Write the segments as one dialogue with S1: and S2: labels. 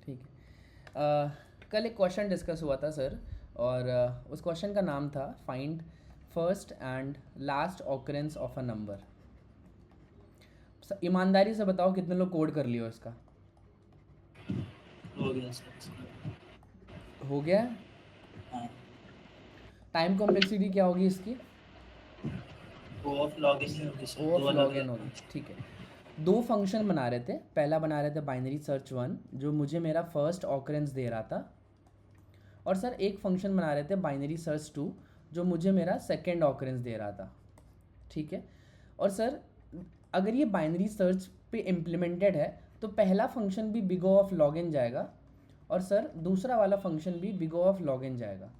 S1: ठीक है। कल एक क्वेश्चन डिस्कस हुआ था सर, और उस क्वेश्चन का नाम था find first and last occurrence of a number. ईमानदारी से बताओ कितने लोग कोड कर लियो इसका?
S2: हो गया सर इसका।
S1: हो गया है।
S2: हाँ,
S1: टाइम कॉम्प्लेक्सिटी क्या होगी इसकी?
S2: वो ऑफ लॉग इन होगी
S1: ओ
S2: सर, दो
S1: ऑफ
S2: अलग
S1: लॉग एन
S2: अलग
S1: होगी,
S2: फंक्शन।
S1: ठीक है। दो फंक्शन बना रहे थे, पहला बना रहे थे बाइनरी सर्च वन जो मुझे मेरा फर्स्ट ऑकरेंस दे रहा था, और सर एक फंक्शन बना रहे थे बाइनरी सर्च टू जो मुझे मेरा सेकेंड ऑकरेंस दे रहा था। ठीक है। और सर अगर ये बाइनरी सर्च पे इम्प्लीमेंटेड है तो पहला फंक्शन भी big O of log n जाएगा, और सर दूसरा वाला फंक्शन भी big O of log n जाएगा।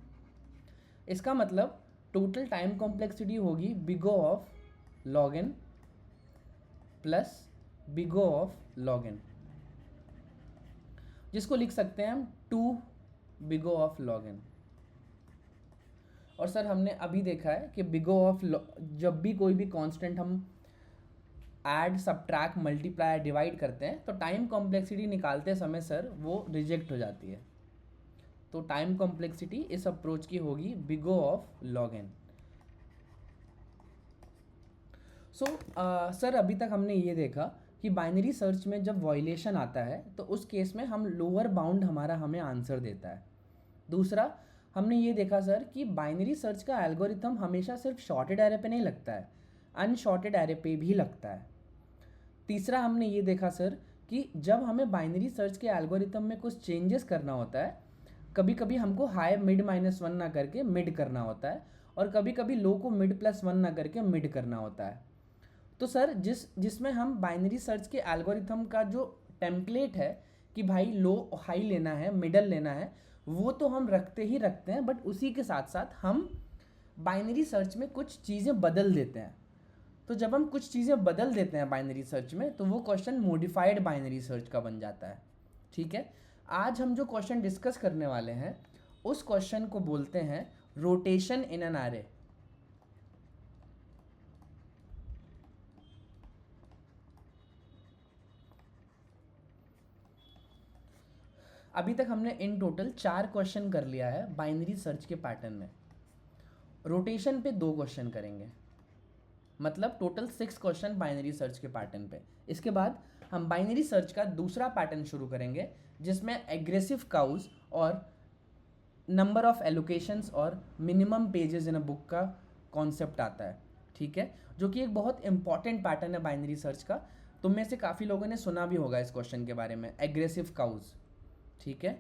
S1: इसका मतलब टोटल टाइम कॉम्प्लेक्सिटी होगी big O of log n plus big O of log n, जिसको लिख सकते हैं हम two big O of log n. और सर हमने अभी देखा है कि बिग O ऑफ जब भी कोई भी कांस्टेंट हम ऐड सब्ट्रैक्ट मल्टीप्लाई डिवाइड करते हैं तो टाइम कॉम्प्लेक्सिटी निकालते समय सर वो रिजेक्ट हो जाती है। तो टाइम कॉम्प्लेक्सिटी इस अप्रोच की होगी big O of log n. So sir अभी तक हमने ये देखा कि बाइनरी सर्च में जब वॉयलेशन आता है तो उस केस में हम लोअर बाउंड हमारा हमें आंसर देता है। दूसरा हमने ये देखा सर कि बाइनरी सर्च का एल्गोरिथम हमेशा सिर्फ शॉर्टेड एरे पे नहीं लगता है, अनशॉर्टेड एरे पे भी लगता है। तीसरा हमने ये देखा सर कि जब हमें बाइनरी सर्च के एल्गोरिथम में कुछ चेंजेस करना होता है, कभी कभी हमको हाई मिड -1 ना करके मिड करना होता है, और कभी कभी लो को मिड +1 ना करके मिड करना होता है। तो सर जिसमें हम बाइनरी सर्च के एल्गोरिथम का जो टेम्पलेट है कि भाई लो हाई लेना है मिडल लेना है, वो तो हम रखते ही रखते हैं, बट उसी के साथ साथ हम बाइनरी सर्च में कुछ चीज़ें बदल देते हैं। तो जब हम कुछ चीज़ें बदल देते हैं बाइनरी सर्च में तो वो क्वेश्चन मॉडिफाइड बाइनरी सर्च का बन जाता है। ठीक है। आज हम जो क्वेश्चन डिस्कस करने वाले हैं उस क्वेश्चन को बोलते हैं रोटेशन इन एन एरे। अभी तक हमने इन टोटल 4 क्वेश्चन कर लिया है बाइनरी सर्च के पैटर्न में। रोटेशन पे 2 क्वेश्चन करेंगे, मतलब टोटल 6 क्वेश्चन बाइनरी सर्च के पैटर्न पे। इसके बाद हम बाइनरी सर्च का दूसरा पैटर्न शुरू करेंगे जिसमें एग्रेसिव काउज और नंबर ऑफ एलोकेशंस और minimum pages in a book का कॉन्सेप्ट आता है। ठीक है, जो कि एक बहुत इंपॉर्टेंट पैटर्न है बाइनरी सर्च का। तुम में से काफ़ी लोगों ने सुना भी होगा इस क्वेश्चन के बारे में, एग्रेसिव काउज। ठीक है,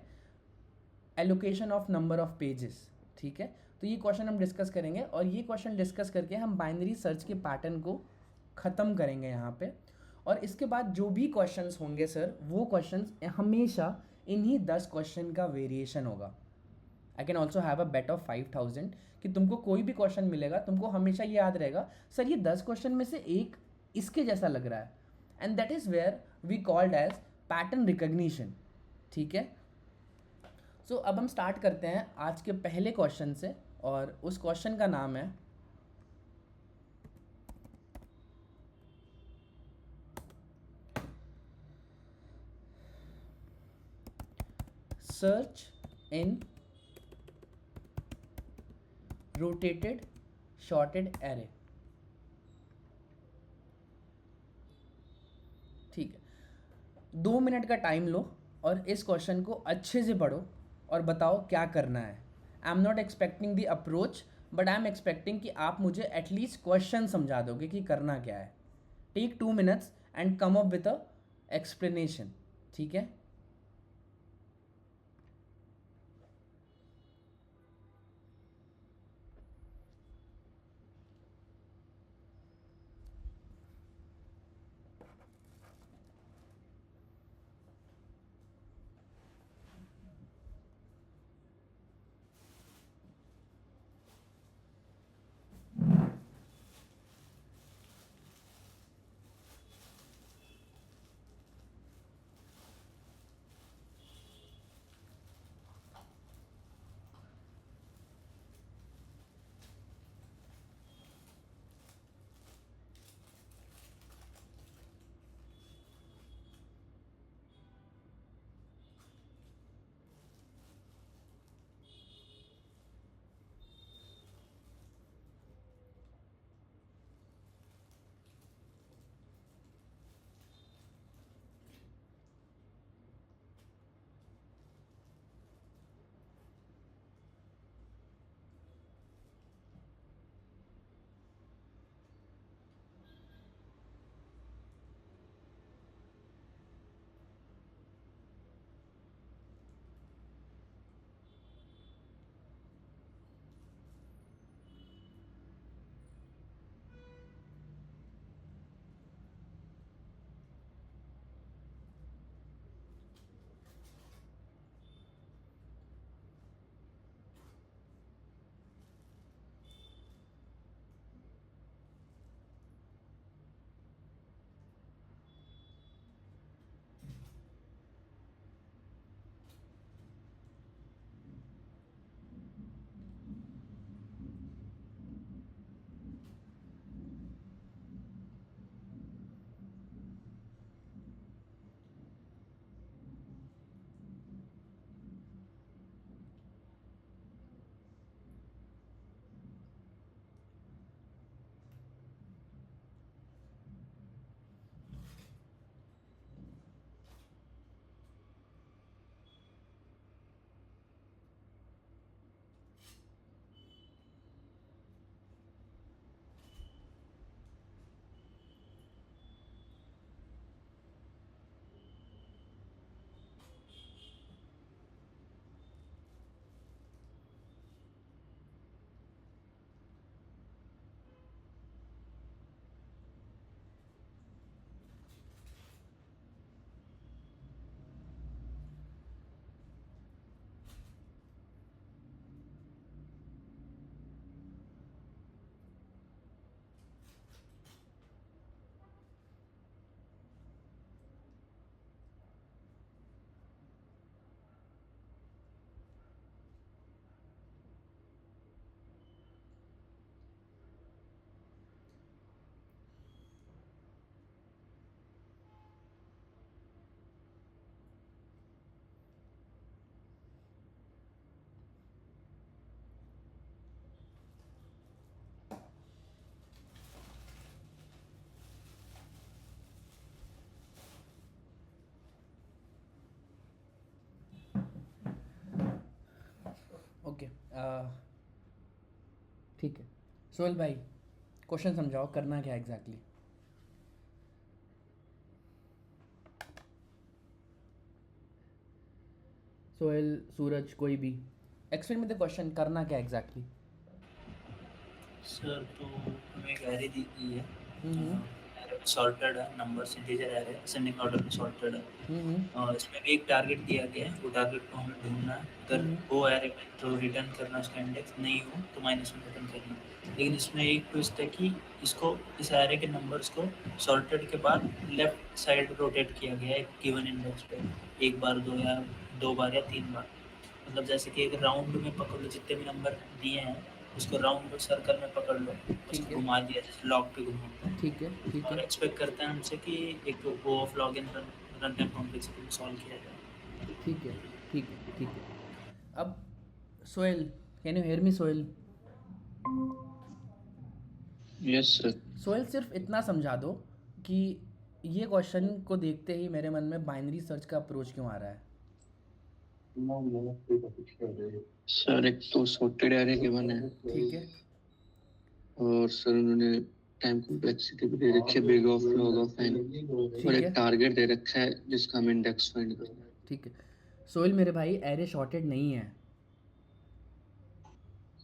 S1: allocation of number of pages. ठीक है, तो ये क्वेश्चन हम डिस्कस करेंगे, और ये क्वेश्चन डिस्कस करके हम बाइनरी सर्च के पैटर्न को ख़त्म करेंगे यहाँ पे। और इसके बाद जो भी क्वेश्चंस होंगे सर वो क्वेश्चंस हमेशा इन्हीं 10 क्वेश्चन का वेरिएशन होगा। I can also have a bet of 5000 कि तुमको कोई भी क्वेश्चन मिलेगा तुमको हमेशा ये याद रहेगा सर ये 10 क्वेश्चन में से एक इसके जैसा लग रहा है, and that is where we called as pattern recognition. ठीक है। सो अब हम स्टार्ट करते हैं आज के पहले क्वेश्चन से, और उस क्वेश्चन का नाम है search in rotated shorted array. ठीक है, 2 मिनट का टाइम लो और इस क्वेश्चन को अच्छे से पढ़ो और बताओ क्या करना है। I am not expecting the approach, but I am expecting कि आप मुझे एटलीस्ट क्वेश्चन समझा दोगे कि करना क्या है। Take 2 minutes and come up with a explanation. ठीक है। ओके, ठीक है। सोहेल भाई, क्वेश्चन समझाओ, करना क्या एग्जैक्टली? सोहेल, सूरज, कोई भी एक्सप्लेन में द क्वेश्चन, करना क्या एग्जैक्टली?
S2: सर तो हमें एक एरे दी गई है,
S1: हम्म
S2: एरे सॉर्टेड है, numbers integer array ascending order में सॉर्टेड है।
S1: हम्म
S2: इसमें भी एक टारगेट दिया गया है, वो टारगेट को हमें ढूंढना है। अगर
S1: हम्म
S2: वो एरे में तो रिटर्न करना, उसका इंडेक्स नहीं हो तो माइनस में रिटर्न करना। लेकिन इसमें एक ट्विस्ट है कि इसको, इस एरे के नंबर्स को सॉर्टेड के बाद लेफ्ट साइड रोटेट किया गया है एक गिवन इंडेक्स पे, एक बार, दो बार या तीन बार। मतलब जैसे कि एक राउंड में पकड़ लो, जितने भी नंबर दिए हैं उसको राउंड सर्कल में पकड़ लो,
S1: ठीक
S2: उसको
S1: है,
S2: घुमा दिया जैसे लॉग पे घुमाते हैं।
S1: ठीक है, ठीक
S2: और
S1: है,
S2: एक्सपेक्ट करते हैं हमसे कि एक O of log n run time complexity को सॉल्व किया जाए।
S1: ठीक है, ठीक है, ठीक है। अब Sohail, can you hear me Sohail?
S3: Yes sir.
S1: Sohail, सिर्फ इतना समझा दो कि ये क्वेश्चन को देखते ही मेरे मन में बाइनरी सर्च का अप्रोच क्यों आ रहा है?
S3: सर एक तो सॉर्टेड एरे गिवन है,
S1: ठीक है,
S3: और सर उन्होंने टाइम कॉम्प्लेक्सिटी भी दे रखी है big of log of n, और
S1: ठीक
S3: एक
S1: है,
S3: टारगेट दे रखा है जिसका हम इंडेक्स फाइंड करना है।
S1: ठीक है। सोहेल मेरे भाई, एरे शॉर्टेड नहीं है,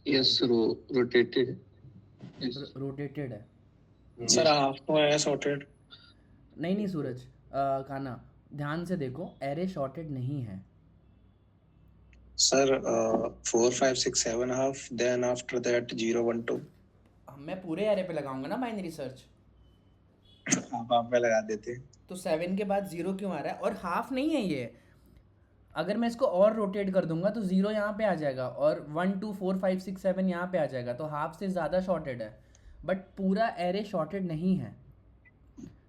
S3: यस सर, वो रोटेटेड है।
S1: रोटेटेड है।
S4: सर हाफ को है सॉर्टेड।
S1: नहीं नहीं सूरज, काना, ध्यान से देखो, एरे शॉर्टेड नहीं है।
S4: Sir 4 5 6 7 half, then after that 0 1 2।
S1: मैं पूरे एरे पे लगाऊंगा ना बाइनरी सर्च,
S4: आप में लगा देते।
S1: तो 7 के बाद 0 क्यों आ रहा है? और हाफ नहीं है ये। अगर मैं इसको और रोटेट कर दूंगा तो 0 यहाँ पे आ जाएगा, और 1 2 4 5 6 7 यहाँ पे आ जाएगा, तो हाफ से ज़्यादा शॉर्टेड है। बट पूरा एरे शॉर्टेड नहीं है।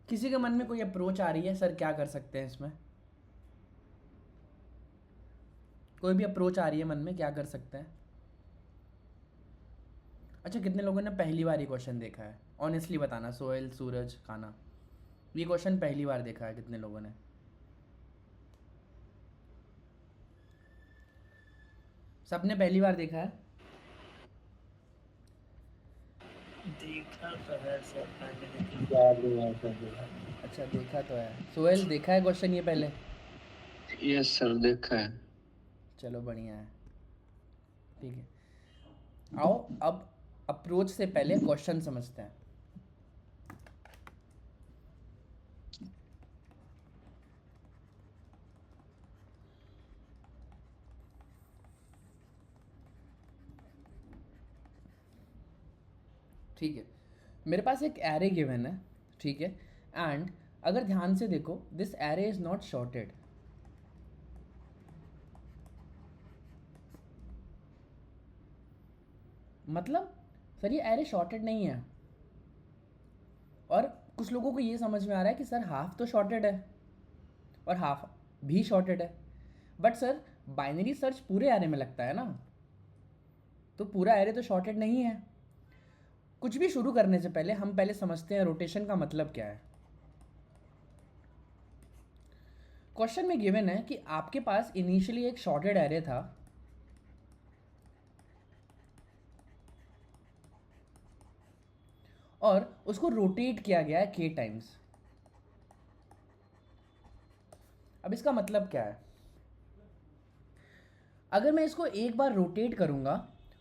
S1: किसी के मन में कोई अप्रोच आ रही है सर, क्या कर सकते हैं इसमें? कोई भी अप्रोच आ रही है मन में, क्या कर सकते हैं? अच्छा, कितने लोगों ने पहली बार ये क्वेश्चन देखा है? ऑनेस्टली बताना, सोहेल, सूरज, खाना, ये क्वेश्चन पहली बार देखा है कितने लोगों ने? सबने पहली बार देखा है?
S2: देखा तो है सर पहले, लेकिन
S1: अच्छा, देखा तो है। सोहेल, देखा है क्वेश्चन ये पहले?
S3: यस सर, देखा है।
S1: चलो बढ़िया है, ठीक है। आओ अब अप्रोच से पहले क्वेश्चन समझते हैं। ठीक है, मेरे पास एक एरे गिवन है, ठीक है, एंड अगर ध्यान से देखो, this array is not shorted. मतलब सर ये एरे शॉर्टेड नहीं है। और कुछ लोगों को ये समझ में आ रहा है कि सर हाफ तो शॉर्टेड है और हाफ भी शॉर्टेड है, बट सर बाइनरी सर्च पूरे एरे में लगता है ना, तो पूरा एरे तो शॉर्टेड नहीं है। कुछ भी शुरू करने से पहले हम पहले समझते हैं रोटेशन का मतलब क्या है। क्वेश्चन में गिवन है कि आपके पास इनिशियली एक शॉर्टेड एरे था, और उसको रोटेट किया गया है k टाइम्स। अब इसका मतलब क्या है? अगर मैं इसको एक बार रोटेट करूंगा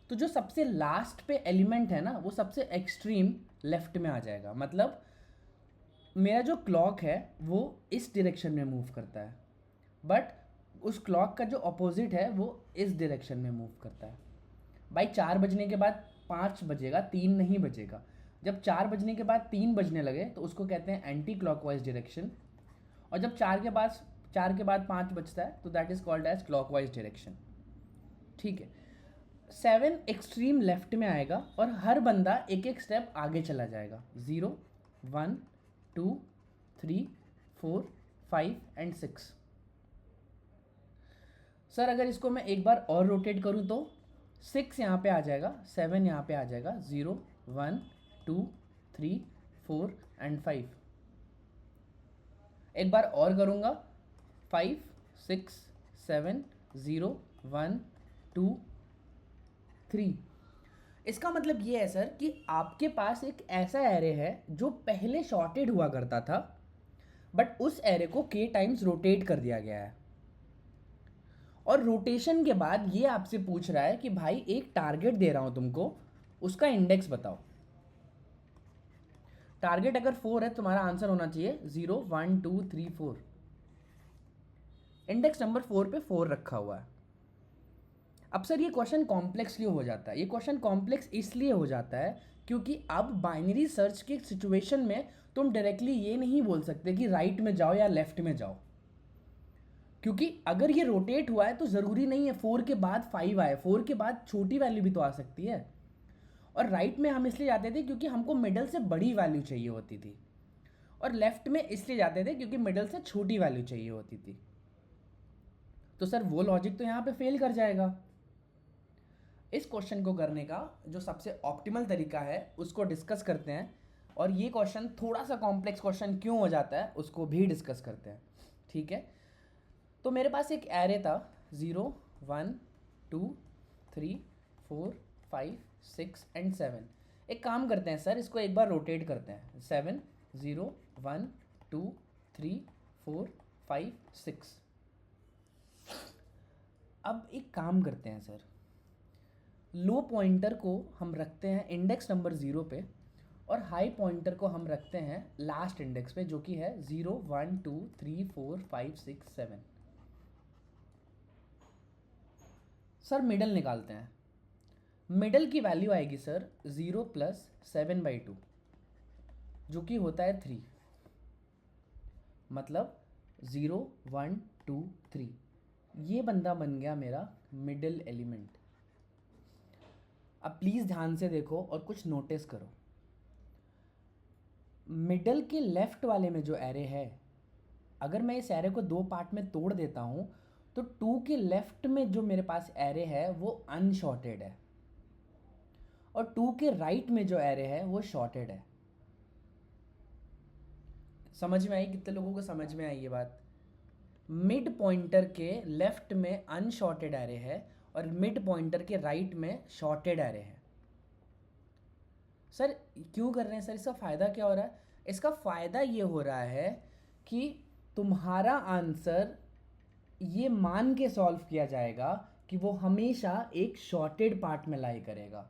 S1: तो जो सबसे लास्ट पे एलिमेंट है ना, वो सबसे एक्सट्रीम लेफ्ट में आ जाएगा। मतलब मेरा जो क्लॉक है वो इस डायरेक्शन में मूव करता है, बट उस क्लॉक का जो अपोजिट है वो इस डायरेक्शन में मूव करता है। भाई 4 बजने के बाद 5 बजेगा, 3 नहीं बजेगा। जब 4 बजने के बाद 3 बजने लगे तो उसको कहते हैं एंटी क्लॉकवाइज डायरेक्शन, और जब 4 के बाद 5 बजता है तो that is called as clockwise direction. ठीक है, 7 एक्सट्रीम लेफ्ट में आएगा और हर बंदा एक एक स्टेप आगे चला जाएगा। 0 1 2 3 4 5 एंड 6। सर अगर इसको मैं एक बार और रोटेट करूं तो 6 यहाँ पे आ जाएगा, 7 यहाँ पे आ जाएगा, 0 1 2 3 4 एंड 5। एक बार और करूँगा, 5 6 7 0 1 2 3। इसका मतलब ये है सर कि आपके पास एक ऐसा एरे है जो पहले शॉर्टेड हुआ करता था, बट उस एरे को k टाइम्स रोटेट कर दिया गया है, और रोटेशन के बाद ये आपसे पूछ रहा है कि भाई एक टारगेट दे रहा हूं तुमको, उसका इंडेक्स बताओ। टारगेट अगर 4 है, तुम्हारा आंसर होना चाहिए 0 1 2 3 4। इंडेक्स नंबर 4 पे 4 रखा हुआ है। अब सर ये क्वेश्चन कॉम्प्लेक्स क्यों हो जाता है? ये क्वेश्चन कॉम्प्लेक्स इसलिए हो जाता है क्योंकि अब बाइनरी सर्च के सिचुएशन में तुम डायरेक्टली ये नहीं बोल सकते कि राइट में जाओ या लेफ्ट में जाओ, क्योंकि अगर ये रोटेट हुआ है तो ज़रूरी नहीं है 4 के बाद 5 आए, 4 के बाद छोटी वैल्यू भी तो आ सकती है। और राइट में हम इसलिए जाते थे क्योंकि हमको मिडल से बड़ी वैल्यू चाहिए होती थी, और लेफ्ट में इसलिए जाते थे क्योंकि मिडल से छोटी वैल्यू चाहिए होती थी। तो सर वो लॉजिक तो यहाँ पे फेल कर जाएगा। इस क्वेश्चन को करने का जो सबसे ऑप्टिमल तरीका है उसको डिस्कस करते हैं, और ये क्वेश्चन थोड़ा सा कॉम्प्लेक्स क्वेश्चन क्यों हो जाता है उसको भी डिस्कस करते हैं। ठीक है, तो मेरे पास एक एरे था 0 1 2 3 4 5 6 एंड 7। एक काम करते हैं सर, इसको एक बार रोटेट करते हैं, 7 0 1 2 3 4 5 6। अब एक काम करते हैं सर, लो पॉइंटर को हम रखते हैं इंडेक्स नंबर 0 पे, और हाई पॉइंटर को हम रखते हैं लास्ट इंडेक्स पे, जो कि है 0 1 2 3 4 5 6 7। सर मिडल निकालते हैं। मिडल की वैल्यू आएगी सर 0 प्लस 7/2, जो कि होता है 3। मतलब 0 1 2 3, ये बंदा बन गया मेरा मिडल एलिमेंट। अब प्लीज़ ध्यान से देखो और कुछ नोटिस करो। मिडल के लेफ्ट वाले में जो एरे है, अगर मैं इस एरे को दो पार्ट में तोड़ देता हूँ तो 2 के लेफ्ट में जो मेरे पास एरे है वो अनशॉर्टेड है, और 2 के राइट में जो एरे है वो शॉर्टेड है। समझ में आई? कितने लोगों को समझ में आई ये बात? मिड पॉइंटर के लेफ्ट में अनशॉर्टेड एरे है और मिड पॉइंटर के राइट में शॉर्टेड एरे है। सर क्यों कर रहे हैं सर? इसका फ़ायदा क्या हो रहा है? इसका फ़ायदा ये हो रहा है कि तुम्हारा आंसर ये मान के सॉल्व किया जाएगा कि वो हमेशा एक शॉर्टेड पार्ट में लाई करेगा।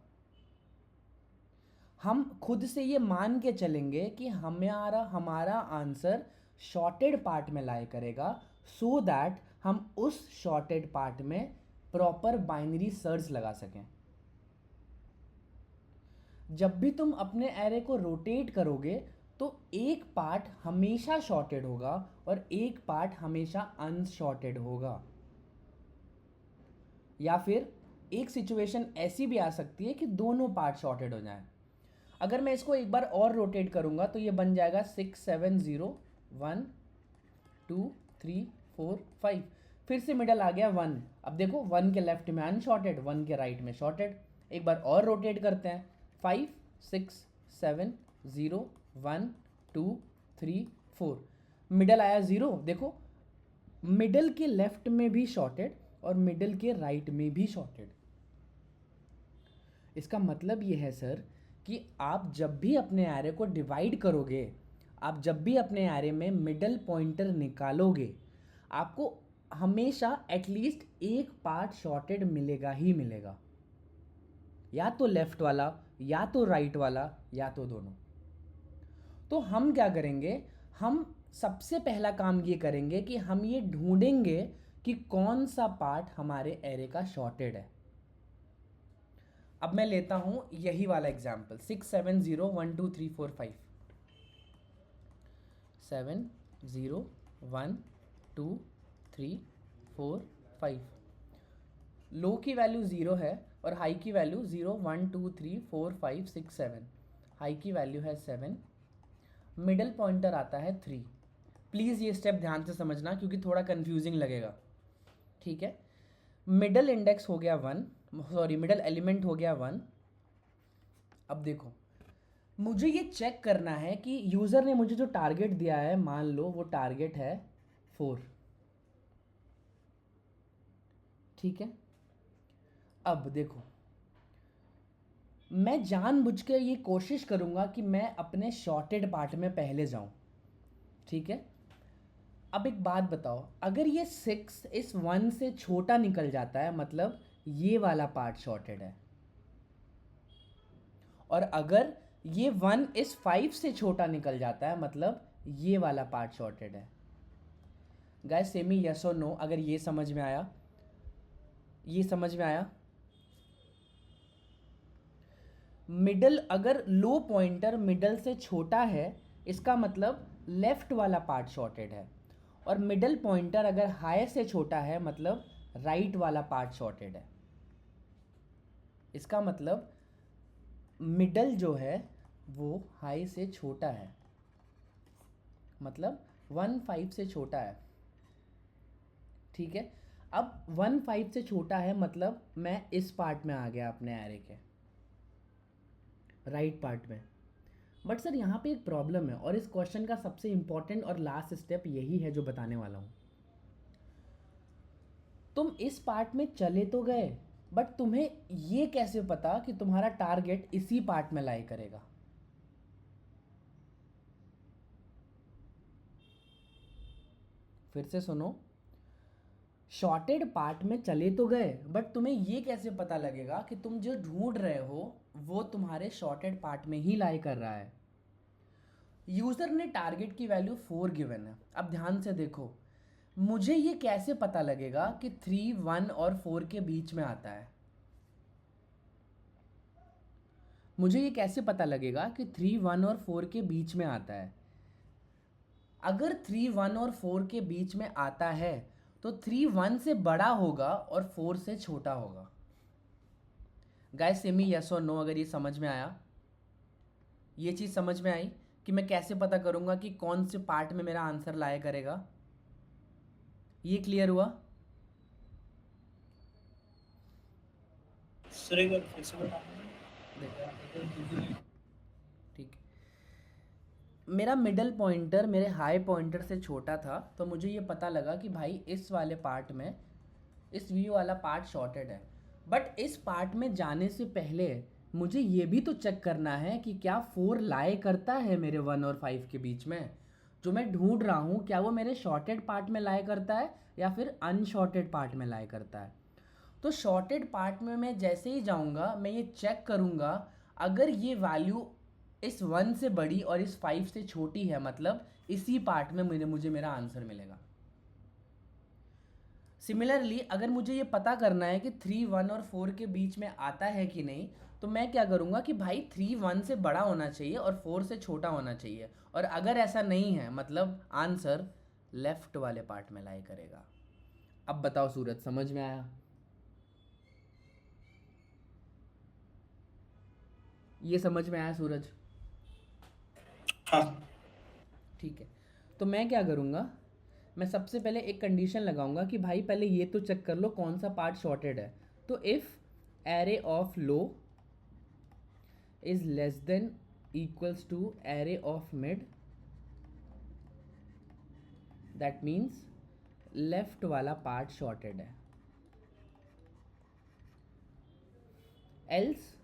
S1: हम खुद से ये मान के चलेंगे कि हमारा आंसर शॉर्टेड पार्ट में लाई करेगा, सो दैट हम उस शॉर्टेड पार्ट में प्रॉपर बाइनरी सर्च लगा सकें। जब भी तुम अपने एरे को रोटेट करोगे तो एक पार्ट हमेशा शॉर्टेड होगा और एक पार्ट हमेशा अनशॉर्टेड होगा। या फिर एक सिचुएशन ऐसी भी आ सकती है कि दोनों पार्ट शॉर्टेड हो जाएं। अगर मैं इसको एक बार और रोटेट करूंगा तो ये बन जाएगा 6 7 0 1 2 3 4 5। फिर से मिडल आ गया 1। अब देखो 1 के लेफ्ट में अनशॉर्टेड, 1 के राइट में शॉर्टेड। एक बार और रोटेट करते हैं, 5 6 7 0 1 2 3 4। मिडल आया 0। देखो मिडल के लेफ्ट में भी शॉर्टेड और मिडल के राइट में भी शॉर्टेड। इसका मतलब ये है सर कि आप जब भी अपने एरे को डिवाइड करोगे, आप जब भी अपने एरे में मिडल पॉइंटर निकालोगे, आपको हमेशा एटलीस्ट एक पार्ट शॉर्टेड मिलेगा ही मिलेगा, या तो लेफ्ट वाला या तो राइट वाला या तो दोनों। तो हम क्या करेंगे, हम सबसे पहला काम ये करेंगे कि हम ये ढूंढेंगे कि कौन सा पार्ट हमारे एरे का शॉर्टेड है। अब मैं लेता हूं यही वाला एग्जाम्पल, 6 7 0 1 2 3 4 5। 7 0 1 2 3 4 5। लो की वैल्यू 0 है और हाई की वैल्यू 0 1 2 3 4 5 6 7। हाई की वैल्यू है 7। मिडल पॉइंटर आता है 3। प्लीज़ ये स्टेप ध्यान से समझना क्योंकि थोड़ा कंफ्यूजिंग लगेगा। ठीक है, मिडल इंडेक्स हो गया 1, सॉरी मिडल एलिमेंट हो गया 1। अब देखो मुझे ये चेक करना है कि यूज़र ने मुझे जो टारगेट दिया है, मान लो वो टारगेट है 4। ठीक है, अब देखो मैं जानबूझ के ये कोशिश करूँगा कि मैं अपने शॉर्टेड पार्ट में पहले जाऊँ, ठीक है। अब एक बात बताओ, अगर ये 6 इस 1 से छोटा निकल जाता है मतलब ये वाला पार्ट शॉर्टेड है, और अगर ये 1 इस 5 से छोटा निकल जाता है मतलब ये वाला पार्ट शॉर्टेड है। गाइस सेमी यस और नो, अगर ये समझ में आया, ये समझ में आया। मिडल, अगर लो पॉइंटर मिडल से छोटा है इसका मतलब लेफ्ट वाला पार्ट शॉर्टेड है, और मिडल पॉइंटर अगर हाई से छोटा है मतलब राइट वाला पार्ट शॉर्टेड है। इसका मतलब मिडल जो है वो हाई से छोटा है, मतलब 1 5 से छोटा है, ठीक है। अब 1 5 से छोटा है मतलब मैं इस पार्ट में आ गया अपने एरे के राइट पार्ट में। बट सर यहाँ पे एक प्रॉब्लम है, और इस क्वेश्चन का सबसे इंपॉर्टेंट और लास्ट स्टेप यही है जो बताने वाला हूँ। तुम इस पार्ट में चले तो गए, बट तुम्हें ये कैसे पता कि तुम्हारा टारगेट इसी पार्ट में लाई करेगा? फिर से सुनो, शॉर्टेड पार्ट में चले तो गए, बट तुम्हें ये कैसे पता लगेगा कि तुम जो ढूंढ रहे हो वो तुम्हारे शॉर्टेड पार्ट में ही लाई कर रहा है? यूज़र ने टारगेट की वैल्यू 4 गिवन है। अब ध्यान से देखो, मुझे ये कैसे पता लगेगा कि 3 1 और 4 के बीच में आता है? मुझे ये कैसे पता लगेगा कि 3 1 और 4 के बीच में आता है? अगर 3 1 और 4 के बीच में आता है तो 3 1 से बड़ा होगा और 4 से छोटा होगा। गाइस सेमी यस और नो, अगर ये समझ में आया, ये चीज़ समझ में आई कि मैं कैसे पता करूंगा कि कौन से पार्ट में मेरा आंसर लाया करेगा? ये क्लियर हुआ?
S2: सर एक बार फिर से बताना।
S1: ठीक है, मेरा मिडल पॉइंटर मेरे हाई पॉइंटर से छोटा था, तो मुझे ये पता लगा कि भाई इस वाले पार्ट में, इस व्यू वाला पार्ट शॉर्टेड है। बट इस पार्ट में जाने से पहले मुझे ये भी तो चेक करना है कि क्या 4 लाई करता है मेरे 1 और 5 के बीच में। जो मैं ढूंढ रहा हूँ क्या वो मेरे शॉर्टेड पार्ट में लाई करता है या फिर अनशॉर्टेड पार्ट में लाई करता है। तो शॉर्टेड पार्ट में मैं जैसे ही जाऊँगा मैं ये चेक करूँगा, अगर ये वैल्यू इस 1 से बड़ी और इस 5 से छोटी है मतलब इसी पार्ट में मुझे मेरा आंसर मिलेगा। सिमिलरली अगर मुझे ये पता करना है कि 3 1 और 4 के बीच में आता है कि नहीं, तो मैं क्या करूँगा कि भाई 3 1 से बड़ा होना चाहिए और 4 से छोटा होना चाहिए, और अगर ऐसा नहीं है मतलब आंसर लेफ्ट वाले पार्ट में लाई करेगा। अब बताओ सूरज, समझ में आया? ये समझ में आया सूरज?
S2: हाँ
S1: ठीक है, तो मैं क्या करूँगा, मैं सबसे पहले एक कंडीशन लगाऊंगा कि भाई पहले ये तो चेक कर लो कौन सा पार्ट शॉर्टेड है। तो if array of low is less than equals to array of mid, that means left वाला पार्ट शॉर्टेड है। Else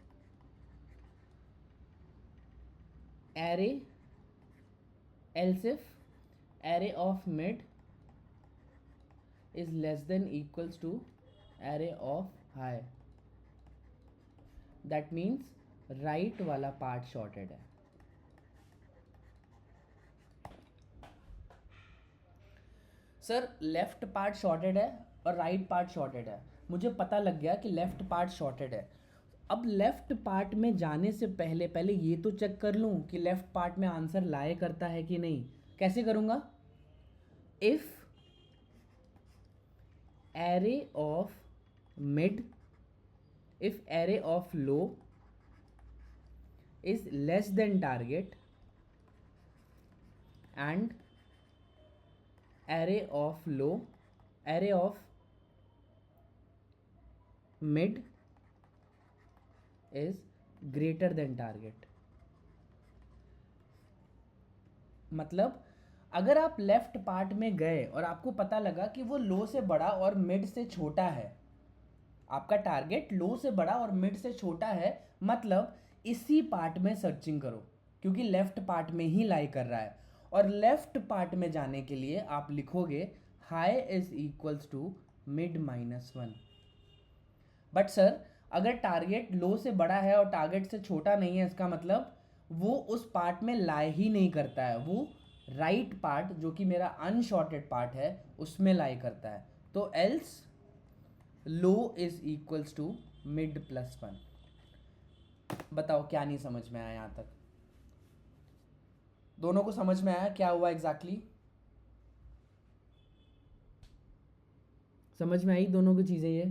S1: array, else if array of mid is less than equals to array of high, that means right वाला part sorted है। Sir left part sorted है और right part sorted है, मुझे पता लग गया कि लेफ्ट पार्ट शॉर्टेड है। अब लेफ्ट पार्ट में जाने से पहले पहले ये तो चेक कर लूँ कि लेफ्ट पार्ट में आंसर लाए करता है कि नहीं। कैसे करूँगा? If array of mid, if array of low is less then target and array of low, array of mid is greater than target. मतलब अगर आप लेफ्ट पार्ट में गए और आपको पता लगा कि वो लो से बड़ा और मिड से छोटा है, आपका टारगेट लो से बड़ा और मिड से छोटा है, मतलब इसी पार्ट में सर्चिंग करो, क्योंकि लेफ्ट पार्ट में ही लाई कर रहा है। और लेफ्ट पार्ट में जाने के लिए आप लिखोगे high is equals to mid -1। But sir अगर टारगेट लो से बड़ा है और टारगेट से छोटा नहीं है, इसका मतलब वो उस पार्ट में लाई ही नहीं करता है, वो राइट पार्ट जो कि मेरा अनशॉर्टेड पार्ट है उसमें लाई करता है। तो else low is equals to mid +1। बताओ क्या नहीं समझ में आया यहाँ तक? दोनों को समझ में आया क्या हुआ एग्जैक्टली? समझ में आई दोनों की चीज़ें ये?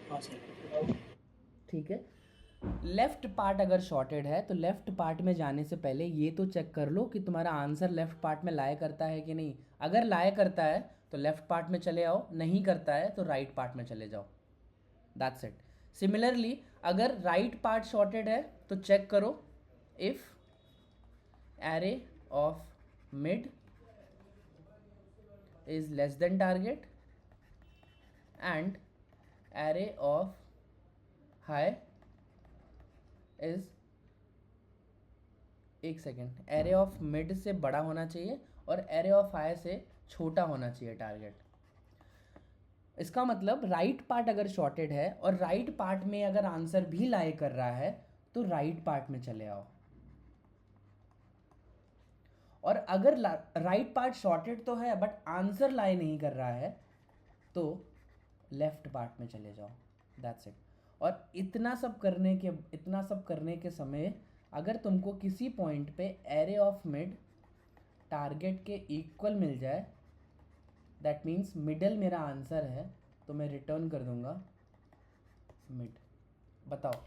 S2: हाँ सर।
S1: ठीक है। लेफ्ट पार्ट अगर शॉर्टेड है तो लेफ्ट पार्ट में जाने से पहले ये तो चेक कर लो कि तुम्हारा आंसर लेफ्ट पार्ट में लाए करता है कि नहीं। अगर लाए करता है तो लेफ्ट पार्ट में चले आओ, नहीं करता है तो राइट पार्ट में चले जाओ। That's it. सिमिलरली अगर राइट पार्ट शॉर्टेड है तो चेक करो if array of mid is less than target and array of high is, एक सेकेंड, array of mid से बड़ा होना चाहिए और array of high से छोटा होना चाहिए टारगेट। इसका मतलब राइट पार्ट अगर शॉर्टेड है और राइट पार्ट में अगर आंसर भी लाई कर रहा है तो राइट पार्ट में चले आओ, और अगर राइट पार्ट शॉर्टेड तो है बट आंसर लाई नहीं कर रहा है तो लेफ्ट पार्ट में चले जाओ। That's it. और इतना सब करने के समय अगर तुमको किसी पॉइंट पे एरे ऑफ मिड टारगेट के इक्वल मिल जाए, दैट मीन्स मिडल मेरा आंसर है, तो मैं रिटर्न कर दूंगा मिड। बताओ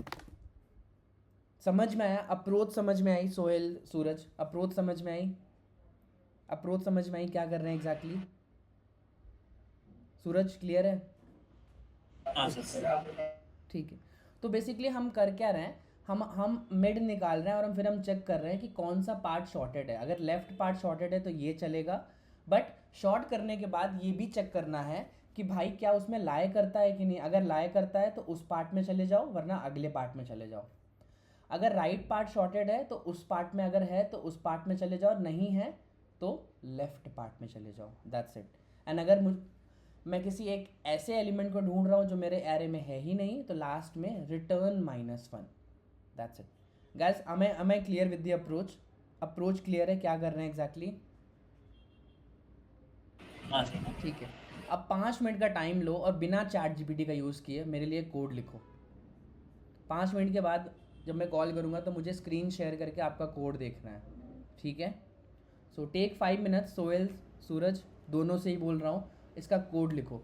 S1: समझ में आया? अप्रोच समझ में आई? सोहेल, सूरज, अप्रोच समझ में आई? अप्रोच समझ में आई क्या कर रहे हैं एग्जैक्टली? सूरज क्लियर है?
S2: हाँ सर।
S1: ठीक है। तो बेसिकली हम कर क्या रहे हैं, हम मिड निकाल रहे हैं और फिर हम चेक कर रहे हैं कि कौन सा पार्ट शॉर्टेड है। अगर लेफ्ट पार्ट शॉर्टेड है तो ये चलेगा, बट शॉर्ट करने के बाद ये भी चेक करना है कि भाई क्या उसमें लाई करता है कि नहीं। अगर लाई करता है तो उस पार्ट में चले जाओ, वरना अगले पार्ट में चले जाओ। अगर राइट पार्ट शॉर्टेड है तो उस पार्ट में अगर है तो उस पार्ट में चले जाओ, नहीं है तो लेफ्ट पार्ट में चले जाओ। That's it. एंड अगर मैं किसी एक ऐसे एलिमेंट को ढूंढ रहा हूँ जो मेरे एरे में है ही नहीं, तो लास्ट में return -1। That's it guys. am I clear with the approach? Approach clear है क्या कर रहे हैं एग्जैक्टली?
S2: हाँ सर।
S1: ठीक है। अब 5 मिनट का टाइम लो और बिना चैट जीपीटी का यूज़ किए मेरे लिए कोड लिखो। 5 मिनट के बाद जब मैं कॉल करूँगा तो मुझे स्क्रीन शेयर करके आपका कोड देखना है, ठीक है? So take 5 minutes. Sohail, Suraj, दोनों से ही बोल रहा हूँ, इसका कोड लिखो।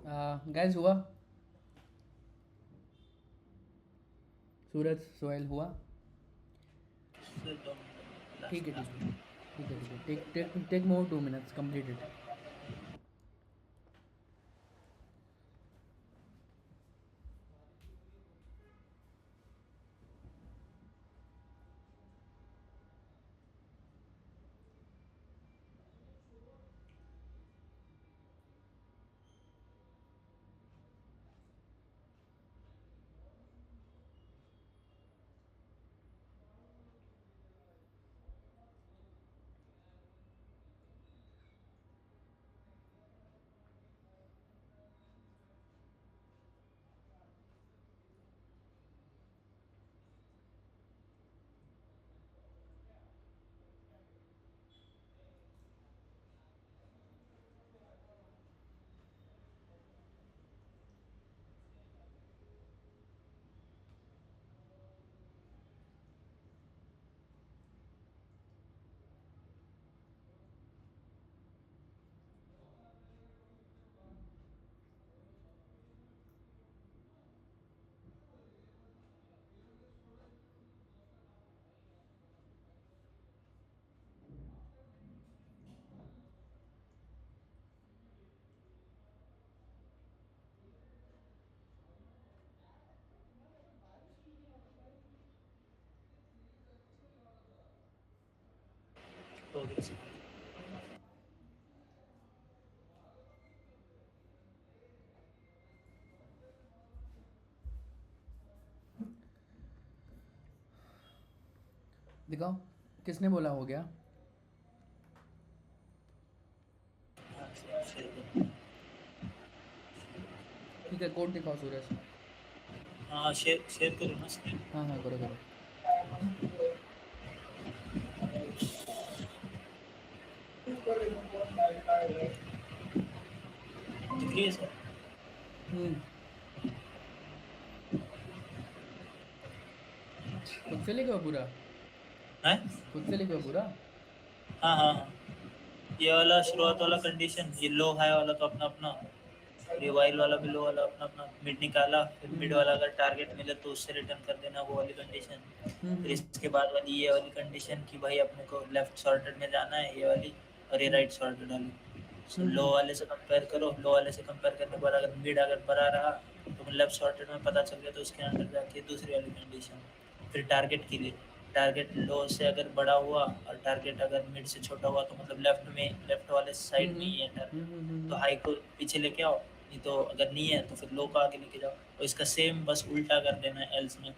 S1: गाइस हुआ? सूरज, सोहेल हुआ?
S2: सर 2 मिनट
S1: ठीक है, ठीक है, ठीक है, ठीक है, take more 2 minutes, complete it.
S2: हो गया सर.
S1: दिखाओ, किसने बोला हो गया?
S2: हाँ सर, शेयर करो.
S1: ठीक है, कोड दिखाओ सूरज.
S2: हाँ शेयर करो ना स्क्रीन.
S1: हाँ हाँ, करो करो.
S2: दिख रही है सर?
S1: खुद से लिखो पूरा?
S2: हैं?
S1: खुद से लिखो पूरा?
S2: हाँ हाँ हाँ. ये वाला शुरुआत वाला कंडीशन, ये लो हाई वाला तो अपना अपना, ये वाइल वाला भी लो वाला अपना अपना, मिड निकाला, फिर मिड वाला अगर टारगेट मिले तो उससे रिटर्न कर देना, वो वाली कंडीशन. फिर इसके बाद वाली ये वाली कंडीशन कि भाई अपने को लेफ्ट सॉर्टेड में जाना है, ये वाली, और ये राइट सॉर्टेड वाली. सो लो वाले से कंपेयर करो, लो वाले से कंपेयर करने के बाद अगर मिड अगर बड़ा रहा तो लेफ्ट सॉर्टेड में पता चल गया तो उसके अंदर जाके दूसरी वाली कंडीशन. फिर टारगेट के लिए, टारगेट लो से अगर बड़ा हुआ और टारगेट अगर मिड से छोटा हुआ तो मतलब लेफ्ट वाले साइड में ही है टारगेट, तो हाई को पीछे लेके आओ, नहीं तो अगर नहीं है तो फिर लो को आगे लेके जाओ. तो इसका सेम बस उल्टा कर देना है एल्स में.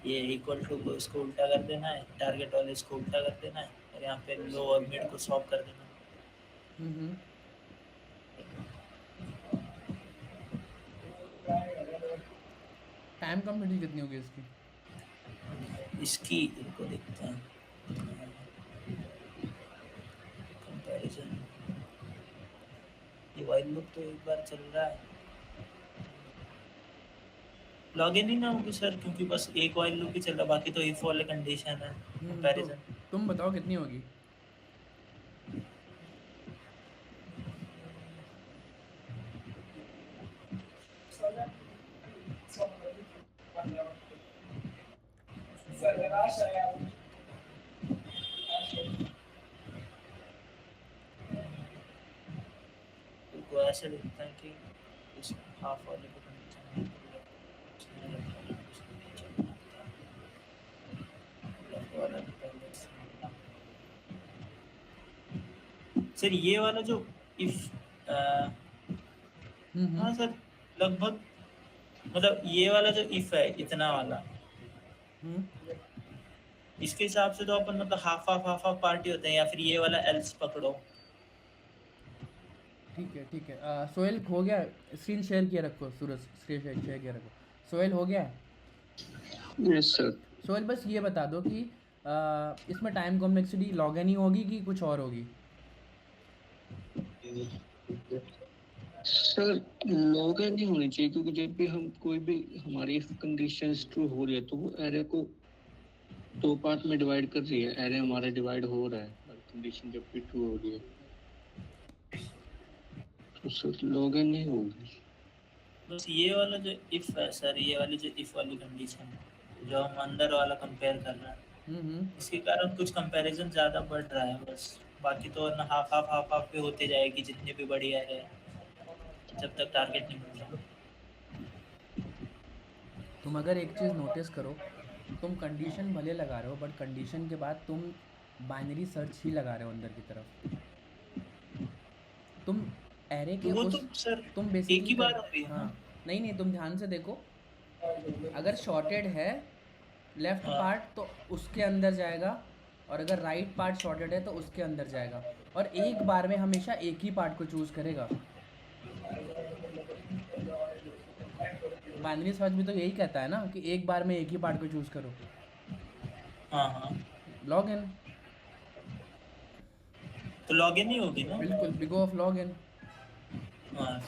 S2: ये इक्वल टू को इसको उल्टा कर देना है, टारगेट वाले इसको उल्टा कर देना है, और यहाँ पे लो और मिड को स्वैप कर देना है.
S1: टाइम कंप्लीट कितनी होगी इसकी?
S2: इसकी इनको देखते हैं कंपैरिजन. ये वाइल लूप तो एक बार चल रहा है, लॉगिन ही ना होगी सर, क्योंकि बस एक वाइल लूप ही चल रहा, बाकी तो इफ वाले कंडीशन है कंपैरिजन.
S1: तुम बताओ कितनी होगी?
S2: तो ऐसे देखते हैं कि इस हाफ वाले को कंडीशन सर ये वाला जो इफ हाँ सर लगभग, मतलब ये वाला जो इफ है इतना वाला, इसके हिसाब से तो अपन मतलब हाफ हाफ पार्टी होते हैं, या फिर ये वाला एल्स पकड़ो.
S1: ठीक है, ठीक है. सोहेल हो गया? स्क्रीन शेयर किया रखो सूरज, स्क्रीन शेयर किया रखो. सोहेल हो गया?
S3: Yes sir.
S1: सोहेल बस ये बता दो कि इसमें टाइम कॉम्प्लेक्सिटी लॉग एन ही होगी कि कुछ और होगी?
S3: सर लॉग एन नहीं होनी चाहिए, क्योंकि जब भी हम कोई भी हमारी कंडीशंस ट्रू हो रही है तो वो एरे को 2 पार्ट में डिवाइड कर रही है. एरे हमारा डिवाइड हो रहा है और कंडीशन जब भी ट्रू हो रही है तो सर लॉग एन नहीं होगी.
S2: बस ये वाला जो इफ है सर, ये वाली जो इफ वाली कंडीशन है जो हम अंदर वाला कंपेयर कर रहे हैं, इसके कारण कुछ कंपैरिजन ज़्यादा बढ़ रहा है बस। बाकी तो ना हाफ पे होते जाएगी जितनी भी बड़ी आ रहे हैं जब तक टारगेट नहीं मिल रहा।
S1: तुम अगर एक चीज़ नोटिस करो, तुम कंडीशन भले लगा रहे हो बट कंडीशन के बाद तुम बाइनरी सर्च ही लगा रहे हो अंदर की तरफ। तुम एरे के
S2: वो
S1: उस
S2: तो सर
S1: तुम
S2: एक
S1: बेसिकली
S2: ही बार होती है
S1: हाँ,
S2: ना।
S1: नहीं नहीं, तुम ध्यान से देखो, अगर शॉर्टेड है लेफ्ट
S2: हाँ
S1: पार्ट तो उसके अंदर जाएगा, और अगर राइट पार्ट शॉर्टेड है तो उसके अंदर जाएगा, और एक बार में हमेशा एक ही पार्ट को चूज़ करेगा। बाइनरी सर्च भी तो यही कहता है ना कि एक बार में एक ही पार्ट को चूज़ करो।
S2: हाँ हाँ,
S1: लॉग इन,
S2: तो लॉगिन ही होगी ना।
S1: बिल्कुल बिग ऑफ लॉग इन।
S2: हाँ